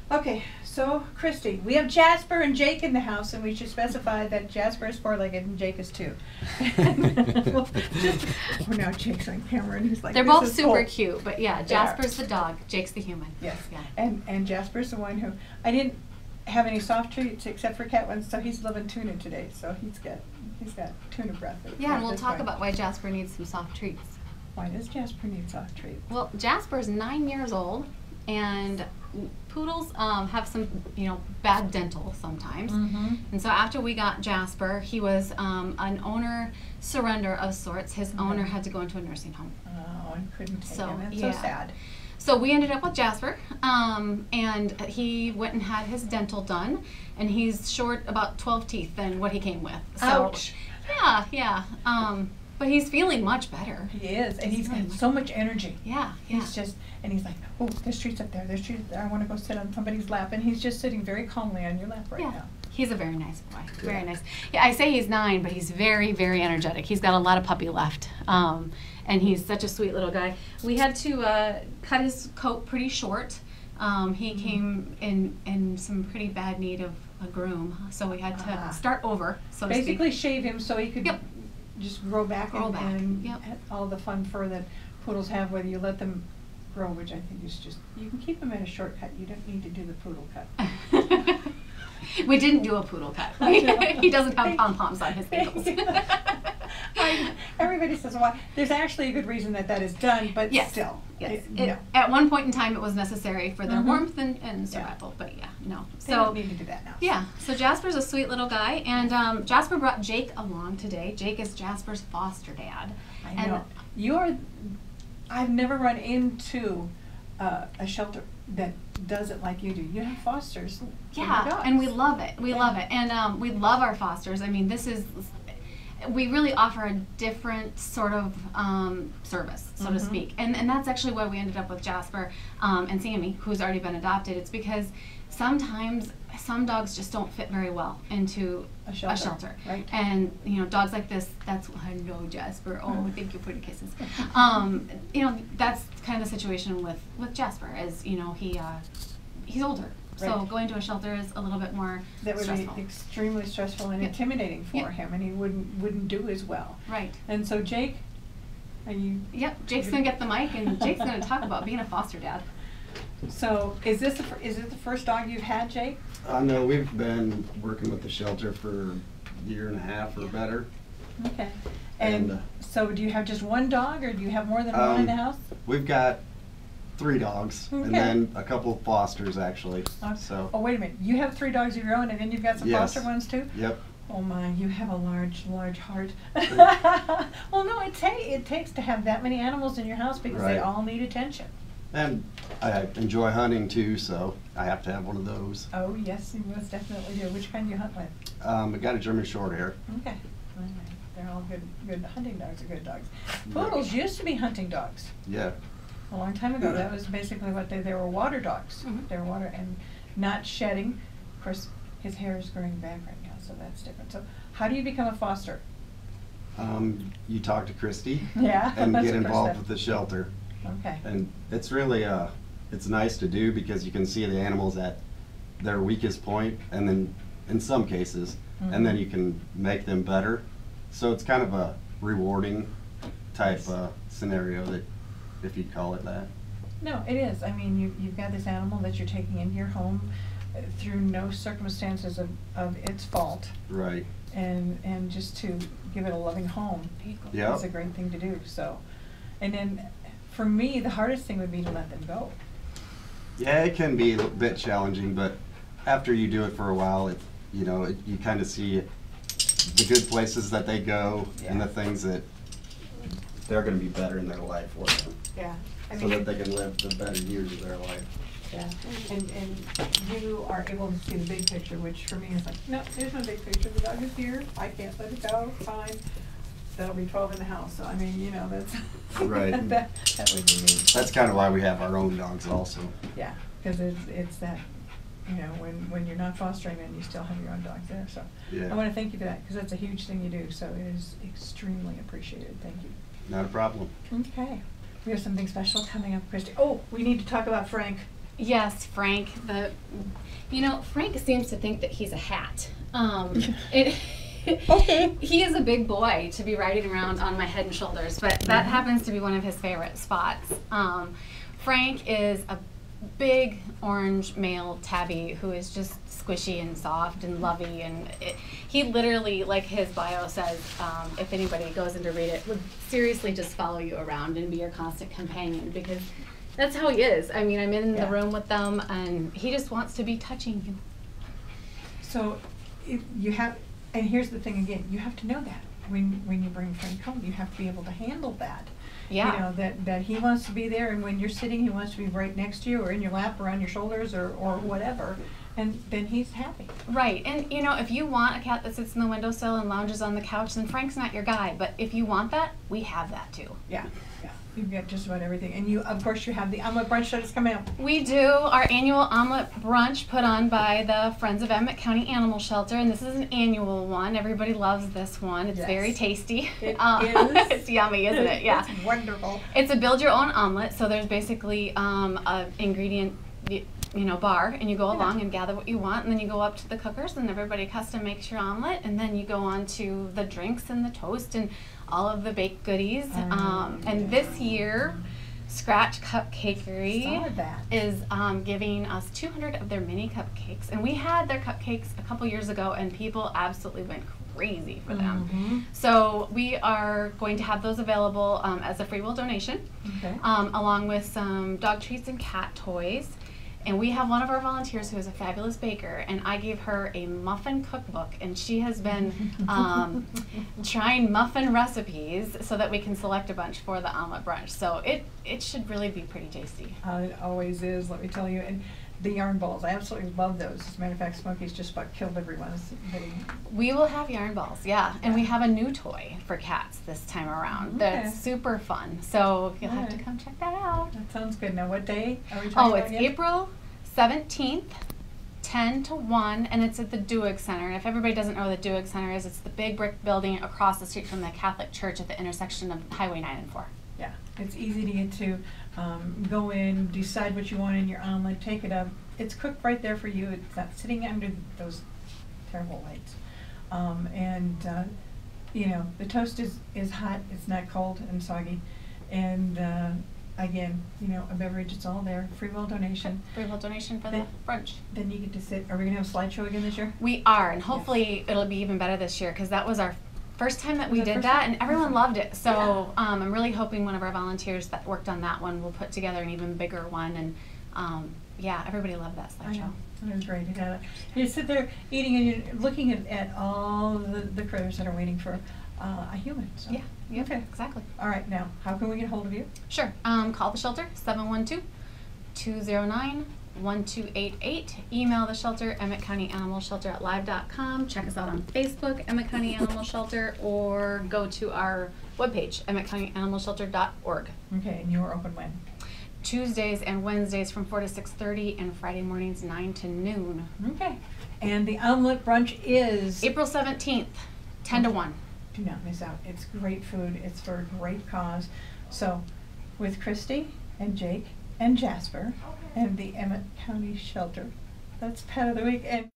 Okay, so Christy, we have Jasper and Jake in the house, and we should specify that Jasper is 4-legged and Jake is 2. Now Jake's on camera and he's like, they're this both is super cool. cute, but yeah, Jasper's the dog, Jake's the human. Yes, Yeah. and Jasper's the one who, I didn't have any soft treats except for cat ones, so he's living tuna today, so he's got tuna breath. Yeah, and we'll talk about why Jasper needs some soft treats. Why does Jasper need soft treats? Well, Jasper's 9 years old, and poodles have some, bad dental sometimes. And so after we got Jasper, he was an owner surrender of sorts. His owner had to go into a nursing home. Oh, I couldn't take him. That's yeah. so sad. So we ended up with Jasper, and he went and had his dental done, and he's short about 12 teeth than what he came with. So, ouch. Yeah. But he's feeling much better. He is, and he's got so much energy. Yeah. He's just, and he's like, oh, there's treats up there, there's treats up there. I want to go sit on somebody's lap, and he's just sitting very calmly on your lap right now. He's a very nice boy. Very nice. Yeah, I say he's 9, but he's very, very energetic. He's got a lot of puppy left. And he's such a sweet little guy. We had to cut his coat pretty short. He came in some pretty bad need of a groom, so we had to start over, so to speak. Basically shave him so he could just grow back and all the fun fur that poodles have, whether you let them grow, which I think is just, you can keep them at a shortcut. You don't need to do the poodle cut. We didn't do a poodle cut. He doesn't have pom-poms on his ankles. Everybody says, well, there's actually a good reason that is done, but still. Yes. At one point in time, it was necessary for their warmth and survival, but no. They don't need to do that now. Yeah, so Jasper's a sweet little guy, and Jasper brought Jake along today. Jake is Jasper's foster dad. I know. I've never run into a shelter that does it like you do. You have fosters. Yeah, and we love it. We love it. And we love our fosters. I mean, we really offer a different sort of service, so to speak. And that's actually why we ended up with Jasper and Sammy, who's already been adopted. It's because sometimes some dogs just don't fit very well into a shelter. Right. And, dogs like this, that's why I know Jasper. Oh, thank you for the kisses. That's kind of the situation with Jasper, is, he's older. Right. So going to a shelter is a little bit more stressful. That would be extremely stressful and intimidating for him, and he wouldn't do as well. Right. And so Jake, are you? Yep, Jake's going to get the mic, and Jake's going to talk about being a foster dad. So is it the first dog you've had, Jake? No, we've been working with the shelter for a year and a half or better. Okay. And so do you have just one dog, or do you have more than one in the house? We've got 3 dogs, and then a couple of fosters, actually. So. Oh, wait a minute. You have 3 dogs of your own, and then you've got some foster ones, too? Yep. Oh, my. You have a large, large heart. Well, no, it takes to have that many animals in your house, because they all need attention. And I enjoy hunting, too, so I have to have one of those. Oh, yes, you most definitely do. Which kind do you hunt with? I got a German Shorthair. Okay. They're all good hunting dogs are good dogs. Poodles used to be hunting dogs. Yeah. A long time ago. That was basically what they were, water dogs. They were water and not shedding. Of course, his hair is growing back right now, so that's different. So how do you become a foster? You talk to Christy and get involved with the shelter. Okay. And it's really, it's nice to do, because you can see the animals at their weakest point, and then in some cases, and then you can make them better. So it's kind of a rewarding type scenario, that, if you'd call it that. No, it is. I mean, you've got this animal that you're taking into your home through no circumstances of its fault. Right. And just to give it a loving home is a great thing to do. So, and then for me, the hardest thing would be to let them go. Yeah, it can be a bit challenging, but after you do it for a while, you kind of see the good places that they go and the things that they're going to be better in their life for them. Yeah. So that they can live the better years of their life. Yeah. And you are able to see the big picture, which for me is like, no, there's no big picture. The dog is here. I can't let it go. Fine. There'll be 12 in the house. So, I mean, that's right. that would be me. That's kind of why we have our own dogs also. Yeah, because it's that, when you're not fostering, then you still have your own dogs there. So I want to thank you for that, because that's a huge thing you do. So it is extremely appreciated. Thank you. Not a problem. Okay. We have something special coming up, Christy. Oh, we need to talk about Frank. Yes, Frank. Frank seems to think that he's a hat. Okay. He is a big boy to be riding around on my head and shoulders, but that happens to be one of his favorite spots. Frank is a big orange male tabby who is just squishy and soft and lovey, and he literally, like his bio says, if anybody goes in to read it, would seriously just follow you around and be your constant companion, because that's how he is. I mean, I'm in the room with them and he just wants to be touching you. So you have, and here's the thing again, you have to know that when you bring Frank home, you have to be able to handle that. Yeah. You know, that he wants to be there, and when you're sitting, he wants to be right next to you or in your lap or on your shoulders or whatever, and then he's happy. Right. And if you want a cat that sits in the windowsill and lounges on the couch, then Frank's not your guy. But if you want that, we have that too. Yeah. You've got just about everything. And of course, you have the omelet brunch that is coming up. We do our annual omelet brunch put on by the Friends of Emmett County Animal Shelter, and this is an annual one. Everybody loves this one. It's very tasty. It is. It's yummy, isn't it? Yeah. It's wonderful. It's a build your own omelet, so there's basically an ingredient bar, and you go along and gather what you want, and then you go up to the cookers and everybody custom makes your omelet, and then you go on to the drinks and the toast and all of the baked goodies. And this year, Scratch Cupcakery is giving us 200 of their mini cupcakes, and we had their cupcakes a couple years ago and people absolutely went crazy for them. So we are going to have those available as a free will donation, along with some dog treats and cat toys. And we have one of our volunteers who is a fabulous baker, and I gave her a muffin cookbook, and she has been trying muffin recipes so that we can select a bunch for the omelet brunch. So it should really be pretty tasty. It always is, let me tell you. And the yarn balls, I absolutely love those. As a matter of fact, Smokey's just about killed everyone. We will have yarn balls, and we have a new toy for cats this time around. That's super fun. So you'll have to come check that out. That sounds good. Now, what day are we talking about again? April 17th, 10 to 1, and it's at the Duig Center. And if everybody doesn't know what the Duig Center is, it's the big brick building across the street from the Catholic Church at the intersection of Highway 9 and 4. Yeah, it's easy to get to. Go in, decide what you want in your omelet, take it up. It's cooked right there for you. It's not sitting under those terrible lights. The toast is hot. It's not cold and soggy. And again, a beverage, it's all there. Free will donation. Free will donation for the brunch. Then you get to sit. Are we going to have a slideshow again this year? We are, and hopefully it'll be even better this year, because that was our first time that we did that, and everyone loved it. So I'm really hoping one of our volunteers that worked on that one will put together an even bigger one. And everybody loved that slideshow. It was great. You sit there eating and you're looking at all the critters that are waiting for a human. So. Yeah, okay, exactly. All right, now, how can we get a hold of you? Sure. Call the shelter, 712-209-1288. Email the shelter, Emmett County Animal Shelter at live.com. Check us out on Facebook, Emmett County Animal Shelter, or go to our webpage, emmettcountyanimalshelter.org. Okay, and you are open when? Tuesdays and Wednesdays from 4 to 6:30, and Friday mornings 9 to noon. Okay. And the omelet brunch is? April 17th, 10 to 1. Do not miss out. It's great food. It's for a great cause. So, with Christy and Jake and Jasper and the Emmett County Shelter, that's Pet of the Week. And